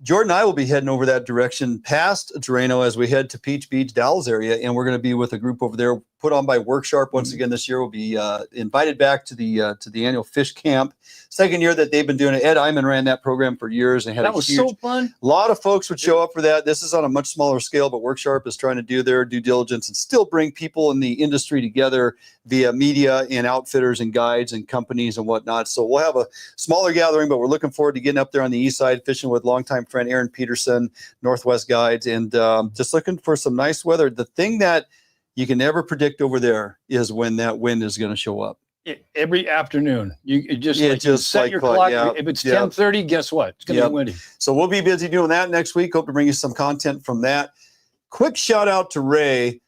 S1: Jordan and I will be heading over that direction past Drano as we head to Peach Beach, Dalles area, and we're going to be with a group over there put on by Worksharp once again this year. We'll be invited back to the annual fish camp. Second year that they've been doing it. Ed Iman ran that program for years and had
S4: that was so fun.
S1: A lot of folks would show up for that. This is on a much smaller scale, but Worksharp is trying to do their due diligence and still bring people in the industry together via media and outfitters and guides and companies and whatnot. So we'll have a smaller gathering, but we're looking forward to getting up there on the east side, fishing with longtime friend Aaron Peterson, Northwest Guides, and just looking for some nice weather. The thing that you can never predict over there is when that wind is going to show up.
S4: Every afternoon, you just set your clock. If it's 10:30, guess what? It's going to be windy.
S1: So we'll be busy doing that next week. Hope to bring you some content from that. Quick shout out to Ray.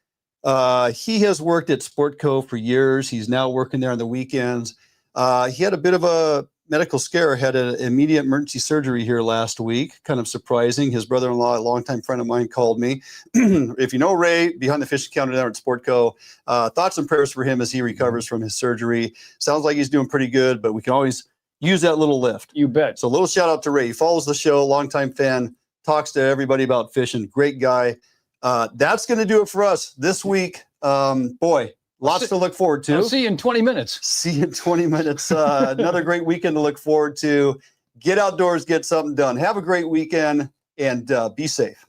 S1: He has worked at Sportco for years. He's now working there on the weekends. He had a bit of a medical scare, had an immediate emergency surgery here last week. Kind of surprising. His brother-in-law, a longtime friend of mine, called me. If you know Ray, behind the fishing counter there at Sportco, thoughts and prayers for him as he recovers from his surgery. Sounds like he's doing pretty good, but we can always use that little lift.
S4: You bet.
S1: So a little shout out to Ray. He follows the show, longtime fan, talks to everybody about fishing. Great guy. That's going to do it for us this week. Boy, lots to look forward to.
S4: I'll see you in 20 minutes.
S1: See you in 20 minutes. Another great weekend to look forward to. Get outdoors, get something done. Have a great weekend, and be safe.